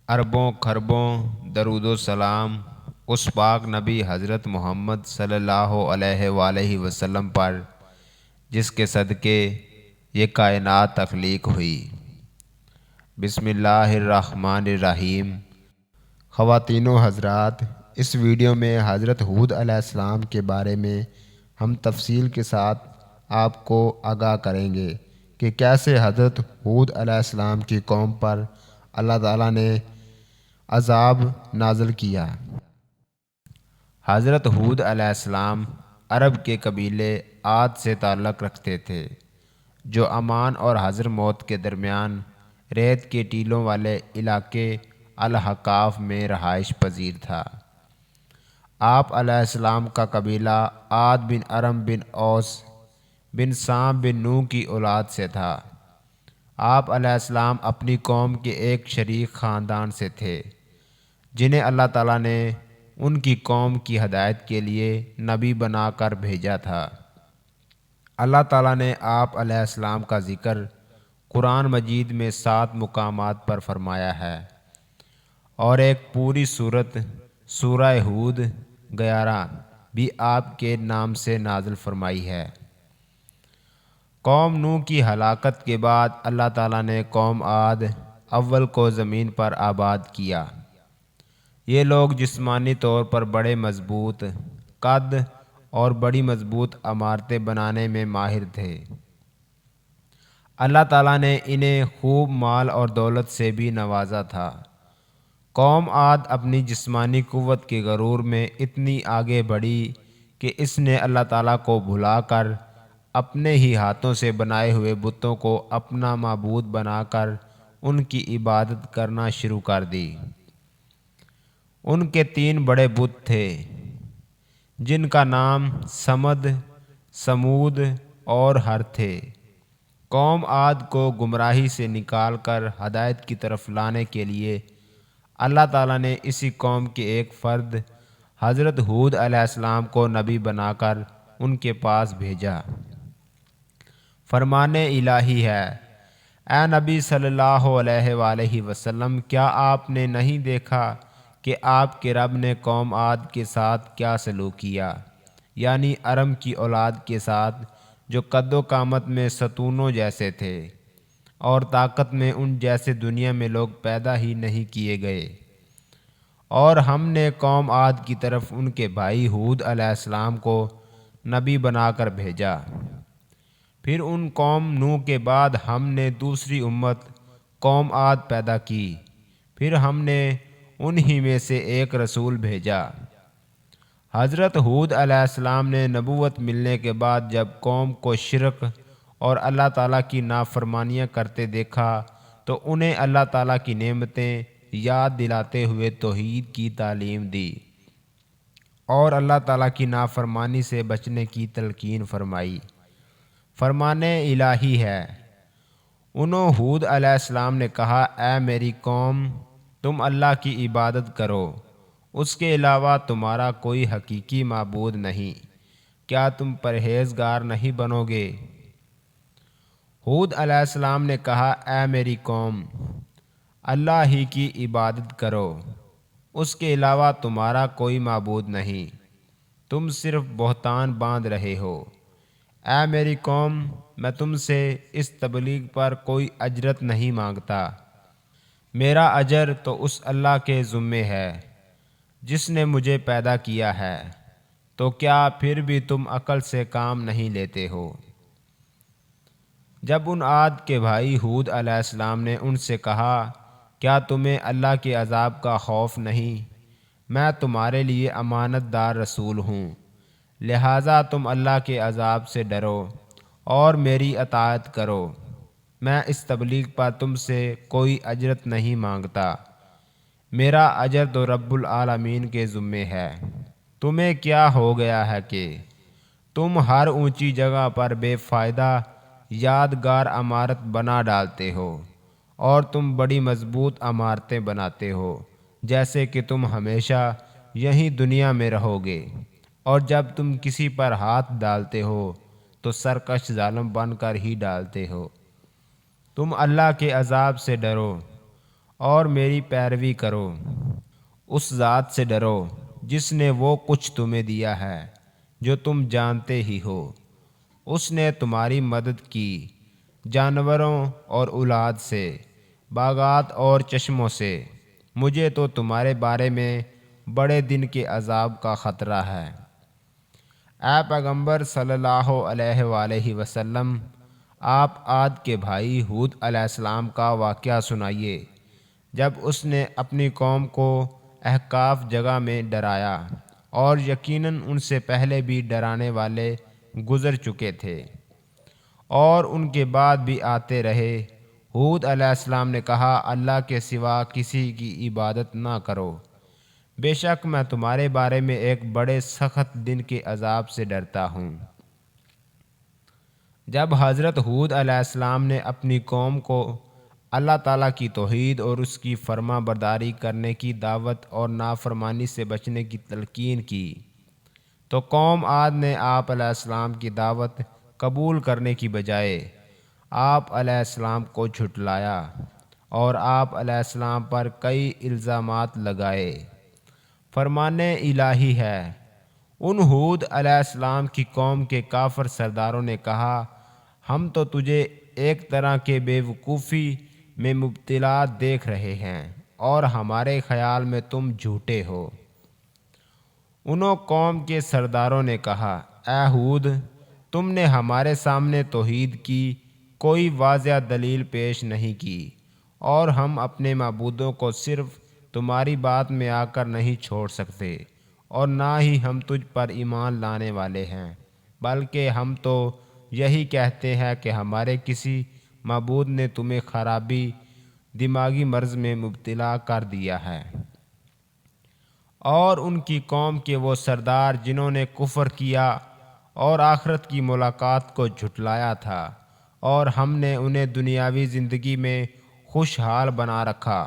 اربوں خربوں درود و سلام اس پاک نبی حضرت محمد صلی اللہ علیہ وآلہ وسلم پر جس کے صدقے یہ کائنات تخلیق ہوئی۔ بسم اللہ الرحمن الرحیم۔ خواتین و حضرات، اس ویڈیو میں حضرت ہود علیہ السلام کے بارے میں ہم تفصیل کے ساتھ آپ کو آگاہ کریں گے کہ کیسے حضرت ہود علیہ السلام کی قوم پر اللہ تعالیٰ نے عذاب نازل کیا۔ حضرت ہود علیہ السلام عرب کے قبیلے عاد سے تعلق رکھتے تھے، جو عمان اور حضر موت کے درمیان ریت کے ٹیلوں والے علاقے الاحقاف میں رہائش پذیر تھا۔ آپ علیہ السلام کا قبیلہ عاد بن ارم بن اوس بن سام بن نوح کی اولاد سے تھا۔ آپ علیہ السلام اپنی قوم کے ایک شریک خاندان سے تھے، جنہیں اللہ تعالیٰ نے ان کی قوم کی ہدایت کے لیے نبی بنا کر بھیجا تھا۔ اللہ تعالیٰ نے آپ علیہ السلام کا ذکر قرآن مجید میں 7 مقامات پر فرمایا ہے، اور ایک پوری سورت سورہ ہود 11 بھی آپ کے نام سے نازل فرمائی ہے۔ قوم نوح کی ہلاکت کے بعد اللہ تعالیٰ نے قوم عاد اول کو زمین پر آباد کیا۔ یہ لوگ جسمانی طور پر بڑے مضبوط قد اور بڑی مضبوط عمارتیں بنانے میں ماہر تھے۔ اللہ تعالیٰ نے انہیں خوب مال اور دولت سے بھی نوازا تھا۔ قوم عاد اپنی جسمانی قوت کے غرور میں اتنی آگے بڑھی کہ اس نے اللہ تعالیٰ کو بھلا کر اپنے ہی ہاتھوں سے بنائے ہوئے بتوں کو اپنا معبود بنا کر ان کی عبادت کرنا شروع کر دی۔ ان کے 3 بڑے بت تھے، جن کا نام سمد، سمود اور ہر تھے۔ قوم عاد کو گمراہی سے نکال کر ہدایت کی طرف لانے کے لیے اللہ تعالیٰ نے اسی قوم کے ایک فرد حضرت ہود علیہ السلام کو نبی بنا کر ان کے پاس بھیجا۔ فرمان الہی ہے: اے نبی صلی اللہ علیہ وآلہ وسلم، کیا آپ نے نہیں دیکھا کہ آپ کے رب نے قوم عاد کے ساتھ کیا سلوک کیا، یعنی ارم کی اولاد کے ساتھ، جو قد و قامت میں ستونوں جیسے تھے اور طاقت میں ان جیسے دنیا میں لوگ پیدا ہی نہیں کیے گئے۔ اور ہم نے قوم عاد کی طرف ان کے بھائی ہود علیہ السلام کو نبی بنا کر بھیجا۔ پھر ان قوم نوح کے بعد ہم نے دوسری امت قوم عاد پیدا کی، پھر ہم نے انہی میں سے ایک رسول بھیجا۔ حضرت ہود علیہ السلام نے نبوت ملنے کے بعد جب قوم کو شرک اور اللہ تعالیٰ کی نافرمانیاں کرتے دیکھا تو انہیں اللہ تعالیٰ کی نعمتیں یاد دلاتے ہوئے توحید کی تعلیم دی اور اللہ تعالیٰ کی نافرمانی سے بچنے کی تلقین فرمائی۔ فرمان الہی ہے: انہوں ہود علیہ السلام نے کہا، اے میری قوم، تم اللہ کی عبادت کرو، اس کے علاوہ تمہارا کوئی حقیقی معبود نہیں، کیا تم پرہیزگار نہیں بنو گے؟ ہود علیہ السلام نے کہا، اے میری قوم، اللہ ہی کی عبادت کرو، اس کے علاوہ تمہارا کوئی معبود نہیں، تم صرف بہتان باندھ رہے ہو۔ اے میری قوم، میں تم سے اس تبلیغ پر کوئی اجرت نہیں مانگتا، میرا اجر تو اس اللہ کے ذمے ہے جس نے مجھے پیدا کیا ہے، تو کیا پھر بھی تم عقل سے کام نہیں لیتے ہو؟ جب ان عاد کے بھائی ہود علیہ السلام نے ان سے کہا، کیا تمہیں اللہ کے عذاب کا خوف نہیں؟ میں تمہارے لیے امانت دار رسول ہوں، لہٰذا تم اللہ کے عذاب سے ڈرو اور میری اطاعت کرو۔ میں اس تبلیغ پر تم سے کوئی اجرت نہیں مانگتا، میرا اجر تو رب العالمین کے ذمے ہے۔ تمہیں کیا ہو گیا ہے کہ تم ہر اونچی جگہ پر بے فائدہ یادگار عمارت بنا ڈالتے ہو، اور تم بڑی مضبوط عمارتیں بناتے ہو جیسے کہ تم ہمیشہ یہیں دنیا میں رہو گے، اور جب تم کسی پر ہاتھ ڈالتے ہو تو سرکش ظالم بن کر ہی ڈالتے ہو۔ تم اللہ کے عذاب سے ڈرو اور میری پیروی کرو۔ اس ذات سے ڈرو جس نے وہ کچھ تمہیں دیا ہے جو تم جانتے ہی ہو۔ اس نے تمہاری مدد کی جانوروں اور اولاد سے، باغات اور چشموں سے۔ مجھے تو تمہارے بارے میں بڑے دن کے عذاب کا خطرہ ہے۔ اے پیغمبر صلی اللہ علیہ وآلہ وسلم، آپ عاد کے بھائی ہود علیہ السلام کا واقعہ سنائیے، جب اس نے اپنی قوم کو احقاف جگہ میں ڈرایا، اور یقیناً ان سے پہلے بھی ڈرانے والے گزر چکے تھے اور ان کے بعد بھی آتے رہے۔ ہود علیہ السلام نے کہا، اللہ کے سوا کسی کی عبادت نہ کرو، بے شک میں تمہارے بارے میں ایک بڑے سخت دن کے عذاب سے ڈرتا ہوں۔ جب حضرت ہود علیہ السلام نے اپنی قوم کو اللہ تعالیٰ کی توحید اور اس کی فرما برداری کرنے کی دعوت اور نافرمانی سے بچنے کی تلقین کی، تو قوم عاد نے آپ علیہ السلام کی دعوت قبول کرنے کی بجائے آپ علیہ السلام کو جھٹلایا اور آپ علیہ السلام پر کئی الزامات لگائے۔ فرمان الہی ہے، ان ہود علیہ السلام کی قوم کے کافر سرداروں نے کہا، ہم تو تجھے ایک طرح کے بے وقوفی میں مبتلا دیکھ رہے ہیں اور ہمارے خیال میں تم جھوٹے ہو۔ انہوں قوم کے سرداروں نے کہا، اے ہود، تم نے ہمارے سامنے توحید کی کوئی واضح دلیل پیش نہیں کی، اور ہم اپنے معبودوں کو صرف تمہاری بات میں آ کر نہیں چھوڑ سکتے، اور نہ ہی ہم تجھ پر ایمان لانے والے ہیں، بلکہ ہم تو یہی کہتے ہیں کہ ہمارے کسی معبود نے تمہیں خرابی دماغی مرض میں مبتلا کر دیا ہے۔ اور ان کی قوم کے وہ سردار جنہوں نے کفر کیا اور آخرت کی ملاقات کو جھٹلایا تھا، اور ہم نے انہیں دنیاوی زندگی میں خوشحال بنا رکھا،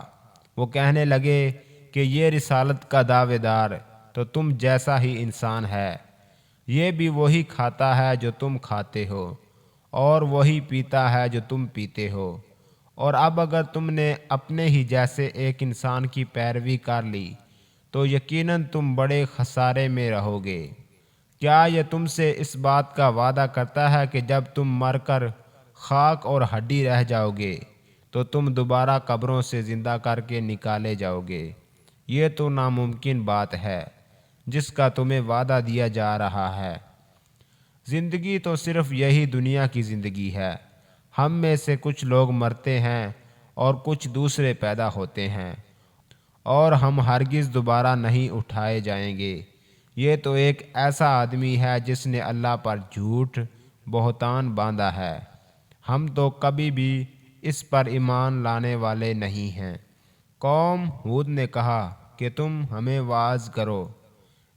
وہ کہنے لگے کہ یہ رسالت کا دعوے دار تو تم جیسا ہی انسان ہے، یہ بھی وہی کھاتا ہے جو تم کھاتے ہو، اور وہی پیتا ہے جو تم پیتے ہو، اور اب اگر تم نے اپنے ہی جیسے ایک انسان کی پیروی کر لی تو یقیناً تم بڑے خسارے میں رہو گے۔ کیا یہ تم سے اس بات کا وعدہ کرتا ہے کہ جب تم مر کر خاک اور ہڈی رہ جاؤ گے تو تم دوبارہ قبروں سے زندہ کر کے نکالے جاؤ گے؟ یہ تو ناممکن بات ہے جس کا تمہیں وعدہ دیا جا رہا ہے۔ زندگی تو صرف یہی دنیا کی زندگی ہے، ہم میں سے کچھ لوگ مرتے ہیں اور کچھ دوسرے پیدا ہوتے ہیں، اور ہم ہرگز دوبارہ نہیں اٹھائے جائیں گے۔ یہ تو ایک ایسا آدمی ہے جس نے اللہ پر جھوٹ بہتان باندھا ہے، ہم تو کبھی بھی اس پر ایمان لانے والے نہیں ہیں۔ قوم ہود نے کہا کہ تم ہمیں واعظ کرو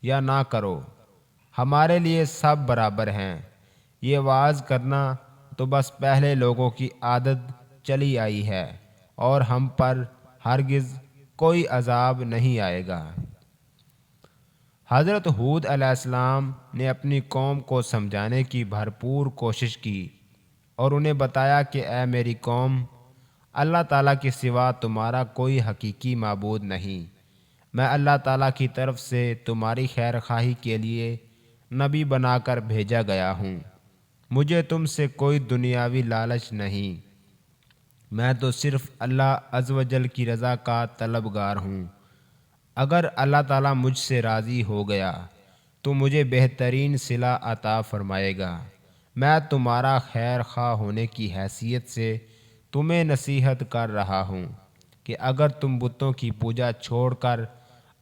یا نہ کرو، ہمارے لیے سب برابر ہیں۔ یہ واعظ کرنا تو بس پہلے لوگوں کی عادت چلی آئی ہے، اور ہم پر ہرگز کوئی عذاب نہیں آئے گا۔ حضرت ہود علیہ السلام نے اپنی قوم کو سمجھانے کی بھرپور کوشش کی اور انہیں بتایا کہ اے میری قوم، اللہ تعالیٰ کے سوا تمہارا کوئی حقیقی معبود نہیں۔ میں اللہ تعالیٰ کی طرف سے تمہاری خیر خواہی کے لیے نبی بنا کر بھیجا گیا ہوں۔ مجھے تم سے کوئی دنیاوی لالچ نہیں، میں تو صرف اللہ عز و جل کی رضا کا طلبگار ہوں۔ اگر اللہ تعالیٰ مجھ سے راضی ہو گیا تو مجھے بہترین صلہ عطا فرمائے گا۔ میں تمہارا خیر خواہ ہونے کی حیثیت سے تمہیں نصیحت کر رہا ہوں کہ اگر تم بتوں کی پوجا چھوڑ کر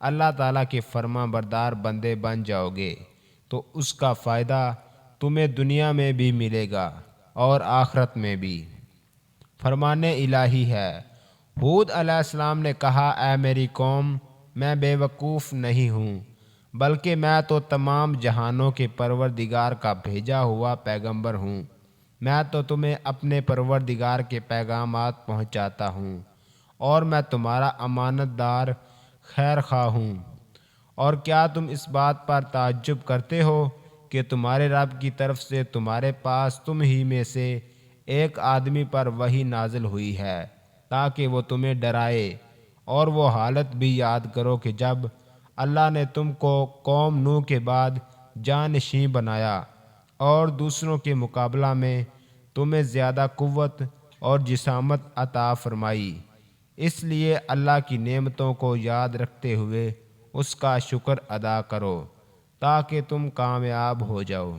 اللہ تعالیٰ کے فرما بردار بندے بن جاؤ گے تو اس کا فائدہ تمہیں دنیا میں بھی ملے گا اور آخرت میں بھی۔ فرمان الہی ہے، ہود علیہ السلام نے کہا، اے میری قوم، میں بے وقوف نہیں ہوں، بلکہ میں تو تمام جہانوں کے پروردگار کا بھیجا ہوا پیغمبر ہوں۔ میں تو تمہیں اپنے پروردگار کے پیغامات پہنچاتا ہوں، اور میں تمہارا امانت دار خیر خواہ ہوں۔ اور کیا تم اس بات پر تعجب کرتے ہو کہ تمہارے رب کی طرف سے تمہارے پاس تم ہی میں سے ایک آدمی پر وحی نازل ہوئی ہے تاکہ وہ تمہیں ڈرائے اور وہ حالت بھی یاد کرو کہ جب اللہ نے تم کو قوم نوح کے بعد جانشین بنایا اور دوسروں کے مقابلہ میں تمہیں زیادہ قوت اور جسامت عطا فرمائی۔ اس لیے اللہ کی نعمتوں کو یاد رکھتے ہوئے اس کا شکر ادا کرو تاکہ تم کامیاب ہو جاؤ۔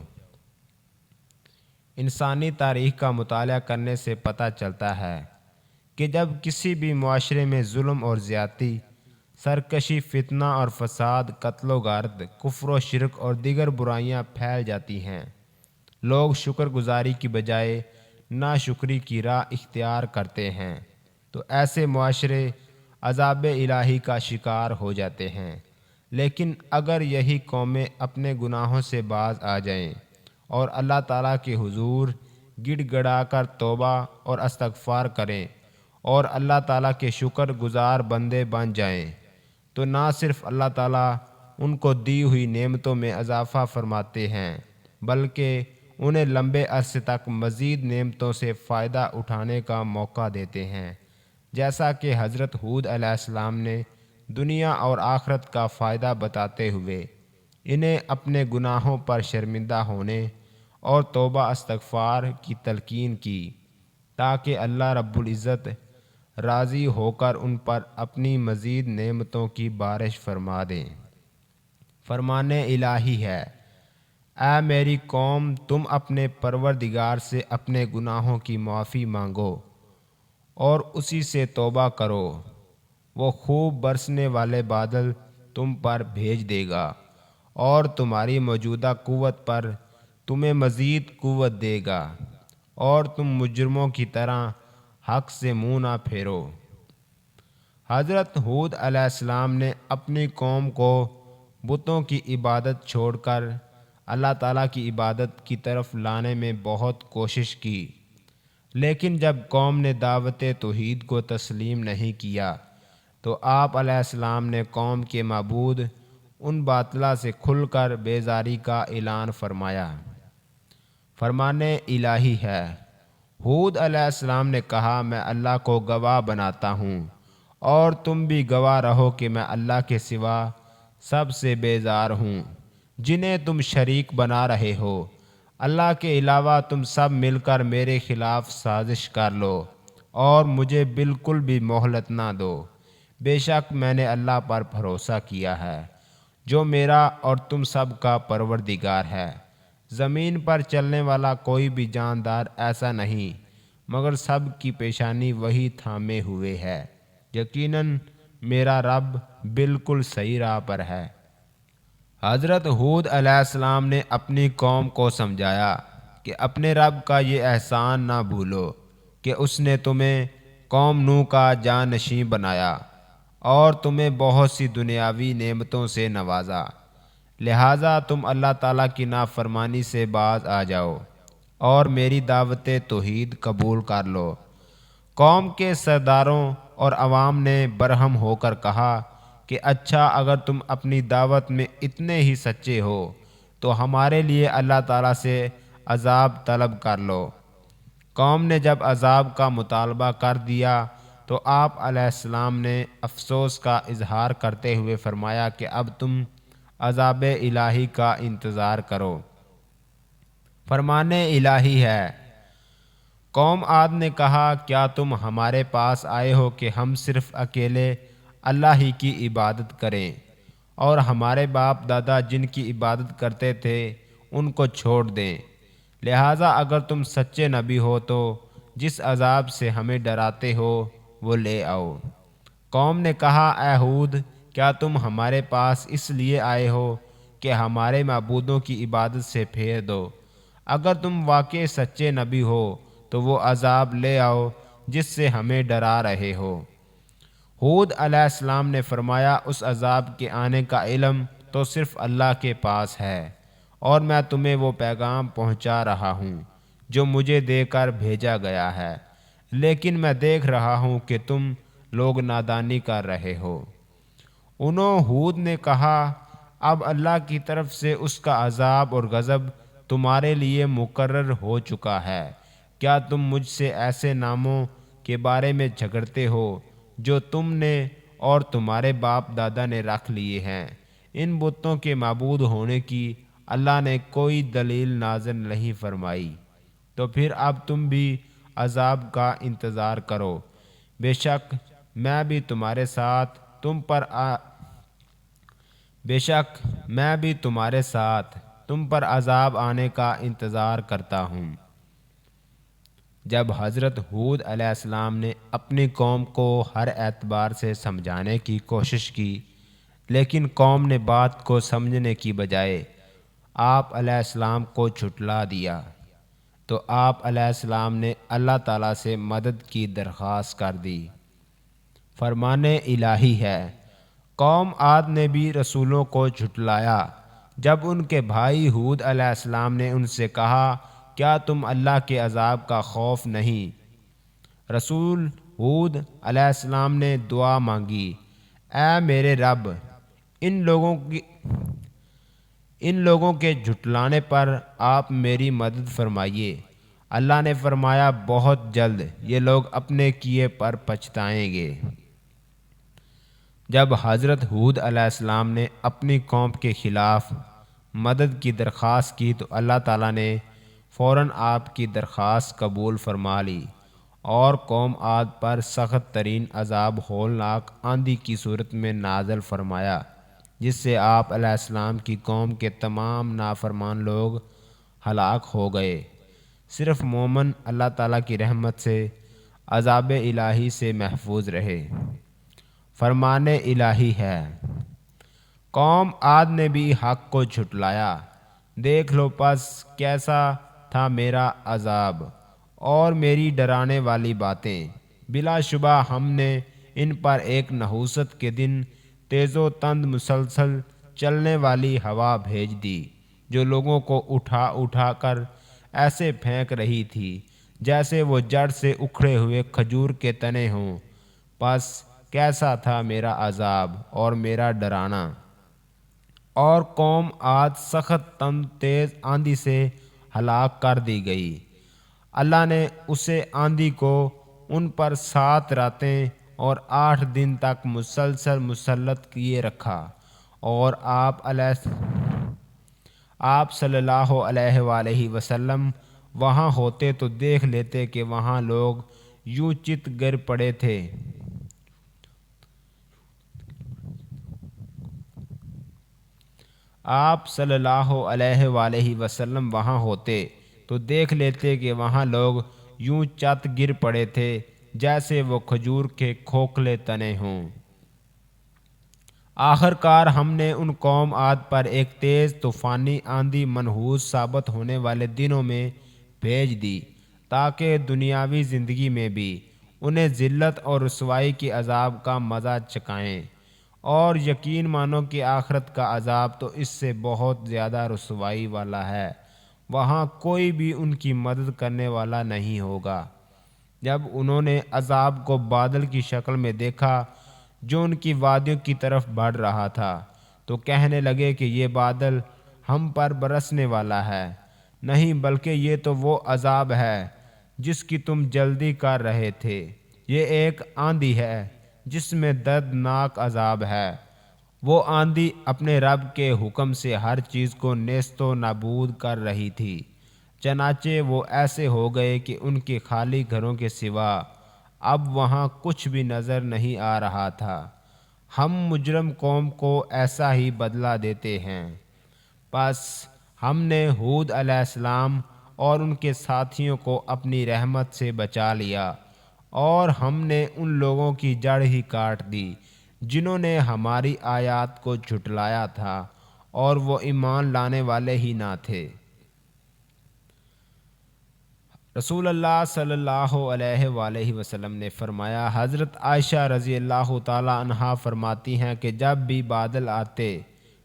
انسانی تاریخ کا مطالعہ کرنے سے پتہ چلتا ہے کہ جب کسی بھی معاشرے میں ظلم اور زیادتی، سرکشی، فتنہ اور فساد، قتل و غارت، کفر و شرک اور دیگر برائیاں پھیل جاتی ہیں، لوگ شکر گزاری کی بجائے ناشکری کی راہ اختیار کرتے ہیں تو ایسے معاشرے عذاب الہی کا شکار ہو جاتے ہیں۔ لیکن اگر یہی قومیں اپنے گناہوں سے باز آ جائیں اور اللہ تعالیٰ کے حضور گڑ گڑا کر توبہ اور استغفار کریں اور اللہ تعالیٰ کے شکر گزار بندے بن جائیں تو نہ صرف اللہ تعالیٰ ان کو دی ہوئی نعمتوں میں اضافہ فرماتے ہیں بلکہ انہیں لمبے عرصے تک مزید نعمتوں سے فائدہ اٹھانے کا موقع دیتے ہیں، جیسا کہ حضرت ہود علیہ السلام نے دنیا اور آخرت کا فائدہ بتاتے ہوئے انہیں اپنے گناہوں پر شرمندہ ہونے اور توبہ استغفار کی تلقین کی تاکہ اللہ رب العزت راضی ہو کر ان پر اپنی مزید نعمتوں کی بارش فرما دیں۔ فرمان الہی ہے، اے میری قوم، تم اپنے پروردگار سے اپنے گناہوں کی معافی مانگو اور اسی سے توبہ کرو، وہ خوب برسنے والے بادل تم پر بھیج دے گا اور تمہاری موجودہ قوت پر تمہیں مزید قوت دے گا اور تم مجرموں کی طرح حق سے منہ نہ پھیرو۔ حضرت ہود علیہ السلام نے اپنی قوم کو بتوں کی عبادت چھوڑ کر اللہ تعالیٰ کی عبادت کی طرف لانے میں بہت کوشش کی، لیکن جب قوم نے دعوت توحید کو تسلیم نہیں کیا تو آپ علیہ السلام نے قوم کے معبود ان باطلہ سے کھل کر بیزاری کا اعلان فرمایا۔ فرمان الہی ہے، ہود علیہ السلام نے کہا، میں اللہ کو گواہ بناتا ہوں اور تم بھی گواہ رہو کہ میں اللہ کے سوا سب سے بیزار ہوں جنہیں تم شریک بنا رہے ہو۔ اللہ کے علاوہ تم سب مل کر میرے خلاف سازش کر لو اور مجھے بالکل بھی مہلت نہ دو۔ بے شک میں نے اللہ پر بھروسہ کیا ہے جو میرا اور تم سب کا پروردگار ہے۔ زمین پر چلنے والا کوئی بھی جاندار ایسا نہیں مگر سب کی پیشانی وہی تھامے ہوئے ہے، یقیناً میرا رب بالکل صحیح راہ پر ہے۔ حضرت ہود علیہ السلام نے اپنی قوم کو سمجھایا کہ اپنے رب کا یہ احسان نہ بھولو کہ اس نے تمہیں قوم نوح کا جانشین بنایا اور تمہیں بہت سی دنیاوی نعمتوں سے نوازا، لہٰذا تم اللہ تعالیٰ کی نافرمانی سے باز آ جاؤ اور میری دعوت توحید قبول کر لو۔ قوم کے سرداروں اور عوام نے برہم ہو کر کہا کہ اچھا، اگر تم اپنی دعوت میں اتنے ہی سچے ہو تو ہمارے لیے اللہ تعالیٰ سے عذاب طلب کر لو۔ قوم نے جب عذاب کا مطالبہ کر دیا تو آپ علیہ السلام نے افسوس کا اظہار کرتے ہوئے فرمایا کہ اب تم عذاب الہی کا انتظار کرو۔ فرمان الہی ہے، قوم عاد نے کہا، کیا تم ہمارے پاس آئے ہو کہ ہم صرف اکیلے اللہ ہی کی عبادت کریں اور ہمارے باپ دادا جن کی عبادت کرتے تھے ان کو چھوڑ دیں؟ لہٰذا اگر تم سچے نبی ہو تو جس عذاب سے ہمیں ڈراتے ہو وہ لے آؤ۔ قوم نے کہا، اے ہود، کیا تم ہمارے پاس اس لیے آئے ہو کہ ہمارے معبودوں کی عبادت سے پھیر دو؟ اگر تم واقعی سچے نبی ہو تو وہ عذاب لے آؤ جس سے ہمیں ڈرا رہے ہو۔ ہود علیہ السلام نے فرمایا، اس عذاب کے آنے کا علم تو صرف اللہ کے پاس ہے اور میں تمہیں وہ پیغام پہنچا رہا ہوں جو مجھے دے کر بھیجا گیا ہے، لیکن میں دیکھ رہا ہوں کہ تم لوگ نادانی کر رہے ہو۔ ہود نے کہا، اب اللہ کی طرف سے اس کا عذاب اور غضب تمہارے لیے مقرر ہو چکا ہے، کیا تم مجھ سے ایسے ناموں کے بارے میں جھگڑتے ہو جو تم نے اور تمہارے باپ دادا نے رکھ لیے ہیں۔ ان بتوں کے معبود ہونے کی اللہ نے کوئی دلیل نازل نہیں فرمائی، تو پھر اب تم بھی عذاب کا انتظار کرو۔ بے شک میں بھی تمہارے ساتھ تم پر عذاب آنے کا انتظار کرتا ہوں۔ جب حضرت ہود علیہ السلام نے اپنی قوم کو ہر اعتبار سے سمجھانے کی کوشش کی، لیکن قوم نے بات کو سمجھنے کی بجائے آپ علیہ السلام کو جھٹلا دیا، تو آپ علیہ السلام نے اللہ تعالیٰ سے مدد کی درخواست کر دی۔ فرمان الہی ہے، قوم عاد نے بھی رسولوں کو جھٹلایا جب ان کے بھائی ہود علیہ السلام نے ان سے کہا، کیا تم اللہ کے عذاب کا خوف نہیں؟ رسول ہود علیہ السلام نے دعا مانگی، اے میرے رب، ان لوگوں کے جھٹلانے پر آپ میری مدد فرمائیے۔ اللہ نے فرمایا، بہت جلد یہ لوگ اپنے کیے پر پچھتائیں گے۔ جب حضرت ہود علیہ السلام نے اپنی قوم کے خلاف مدد کی درخواست کی تو اللہ تعالیٰ نے فوراً آپ کی درخواست قبول فرما لی اور قوم عاد پر سخت ترین عذاب ہولناک آندھی کی صورت میں نازل فرمایا، جس سے آپ علیہ السلام کی قوم کے تمام نافرمان لوگ ہلاک ہو گئے۔ صرف مومن اللہ تعالیٰ کی رحمت سے عذاب الہی سے محفوظ رہے۔ فرمان الہی ہے، قوم عاد نے بھی حق کو جھٹلایا، دیکھ لو پس کیسا تھا میرا عذاب اور میری ڈرانے والی باتیں۔ بلا شبہ ہم نے ان پر ایک نحوست کے دن تیز و تند مسلسل چلنے والی ہوا بھیج دی، جو لوگوں کو اٹھا اٹھا کر ایسے پھینک رہی تھی جیسے وہ جڑ سے اکھڑے ہوئے کھجور کے تنے ہوں۔ پس کیسا تھا میرا عذاب اور میرا ڈرانا۔ اور قوم عاد سخت تند تیز آندھی سے ہلاک کر دی گئی۔ اللہ نے اسے آندھی کو ان پر 7 راتیں اور 8 دن تک مسلسل مسلط کیے رکھا، اور آپ صلی اللہ علیہ وآلہ وسلم وہاں ہوتے تو دیکھ لیتے کہ وہاں لوگ یوں چت گر پڑے تھے۔ آپ صلی اللہ علیہ وآلہ وسلم وہاں ہوتے تو دیکھ لیتے کہ وہاں لوگ یوں چت گر پڑے تھے جیسے وہ کھجور کے کھوکھلے تنے ہوں۔ آخر کار ہم نے ان قوم عاد پر ایک تیز طوفانی آندھی منحوس ثابت ہونے والے دنوں میں بھیج دی، تاکہ دنیاوی زندگی میں بھی انہیں ذلت اور رسوائی کی عذاب کا مزہ چکھائیں، اور یقین مانو کہ آخرت کا عذاب تو اس سے بہت زیادہ رسوائی والا ہے، وہاں کوئی بھی ان کی مدد کرنے والا نہیں ہوگا۔ جب انہوں نے عذاب کو بادل کی شکل میں دیکھا جو ان کی وادیوں کی طرف بڑھ رہا تھا، تو کہنے لگے کہ یہ بادل ہم پر برسنے والا ہے۔ نہیں، بلکہ یہ تو وہ عذاب ہے جس کی تم جلدی کر رہے تھے۔ یہ ایک آندھی ہے جس میں دردناک عذاب ہے۔ وہ آندھی اپنے رب کے حکم سے ہر چیز کو نیست و نابود کر رہی تھی، چنانچہ وہ ایسے ہو گئے کہ ان کے خالی گھروں کے سوا اب وہاں کچھ بھی نظر نہیں آ رہا تھا۔ ہم مجرم قوم کو ایسا ہی بدلہ دیتے ہیں۔ پس ہم نے ہود علیہ السلام اور ان کے ساتھیوں کو اپنی رحمت سے بچا لیا، اور ہم نے ان لوگوں کی جڑ ہی کاٹ دی جنہوں نے ہماری آیات کو جھٹلایا تھا اور وہ ایمان لانے والے ہی نہ تھے۔ رسول اللہ صلی اللہ علیہ وآلہ وسلم نے فرمایا، حضرت عائشہ رضی اللہ تعالی عنہا فرماتی ہیں کہ جب بھی بادل آتے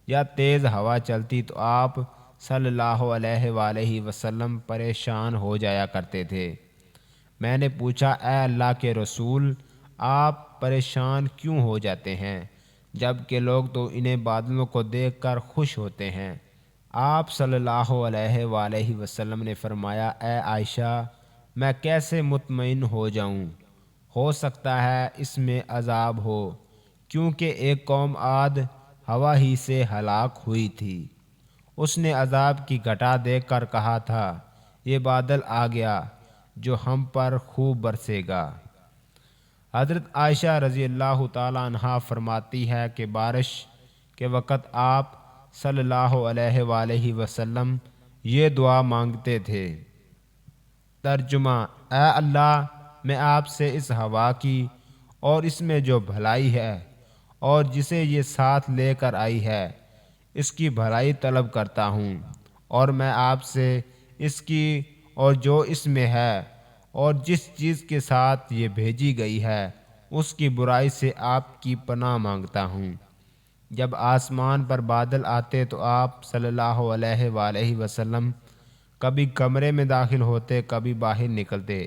یا تیز ہوا چلتی تو آپ صلی اللہ علیہ وآلہ وسلم پریشان ہو جایا کرتے تھے۔ میں نے پوچھا، اے اللہ کے رسول، آپ پریشان کیوں ہو جاتے ہیں جب کہ لوگ تو انہیں بادلوں کو دیکھ کر خوش ہوتے ہیں؟ آپ صلی اللہ علیہ وآلہ وسلم نے فرمایا، اے عائشہ، میں کیسے مطمئن ہو جاؤں؟ ہو سکتا ہے اس میں عذاب ہو، کیونکہ ایک قوم عاد ہوا ہی سے ہلاک ہوئی تھی، اس نے عذاب کی گھٹا دیکھ کر کہا تھا یہ بادل آ گیا جو ہم پر خوب برسے گا۔ حضرت عائشہ رضی اللہ تعالیٰ عنہا فرماتی ہے کہ بارش کے وقت آپ صلی اللہ علیہ وآلہ وسلم یہ دعا مانگتے تھے۔ ترجمہ: اے اللہ، میں آپ سے اس ہوا کی اور اس میں جو بھلائی ہے اور جسے یہ ساتھ لے کر آئی ہے اس کی بھلائی طلب کرتا ہوں، اور میں آپ سے اس کی اور جو اس میں ہے اور جس چیز کے ساتھ یہ بھیجی گئی ہے اس کی برائی سے آپ کی پناہ مانگتا ہوں۔ جب آسمان پر بادل آتے تو آپ صلی اللہ علیہ وآلہ وسلم کبھی کمرے میں داخل ہوتے، کبھی باہر نکلتے۔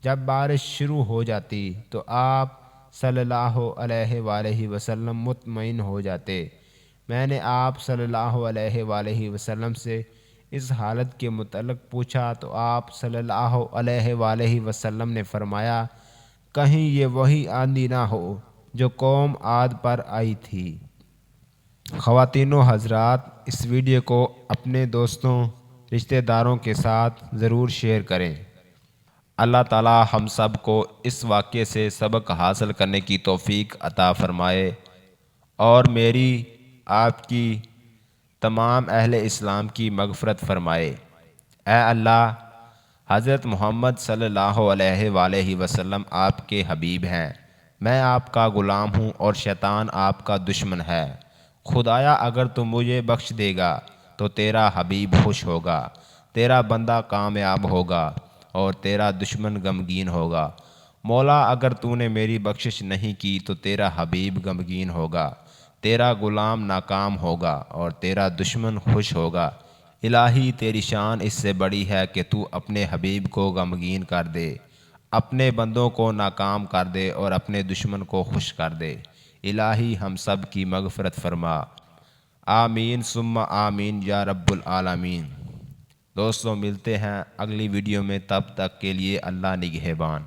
جب بارش شروع ہو جاتی تو آپ صلی اللہ علیہ وآلہ وسلم مطمئن ہو جاتے۔ میں نے آپ صلی اللہ علیہ وآلہ وسلم سے اس حالت کے متعلق پوچھا تو آپ صلی اللہ علیہ وآلہ وسلم نے فرمایا، کہیں یہ وہی آندھی نہ ہو جو قوم عاد پر آئی تھی۔ خواتین و حضرات، اس ویڈیو کو اپنے دوستوں، رشتہ داروں کے ساتھ ضرور شیئر کریں۔ اللہ تعالی ہم سب کو اس واقعے سے سبق حاصل کرنے کی توفیق عطا فرمائے، اور میری، آپ کی، تمام اہل اسلام کی مغفرت فرمائے۔ اے اللہ، حضرت محمد صلی اللہ علیہ وآلہ وسلم آپ کے حبیب ہیں، میں آپ کا غلام ہوں اور شیطان آپ کا دشمن ہے۔ خدایا اگر تو مجھے بخش دے گا تو تیرا حبیب خوش ہوگا، تیرا بندہ کامیاب ہوگا اور تیرا دشمن غمگین ہوگا۔ مولا اگر تو نے میری بخشش نہیں کی تو تیرا حبیب غمگین ہوگا، تیرا غلام ناکام ہوگا اور تیرا دشمن خوش ہوگا۔ الہی تیری شان اس سے بڑی ہے کہ تو اپنے حبیب کو غمگین کر دے، اپنے بندوں کو ناکام کر دے اور اپنے دشمن کو خوش کر دے۔ الہی ہم سب کی مغفرت فرما، آمین ثم آمین یا رب العالمین۔ دوستوں، ملتے ہیں اگلی ویڈیو میں، تب تک کے لیے اللہ نگہبان۔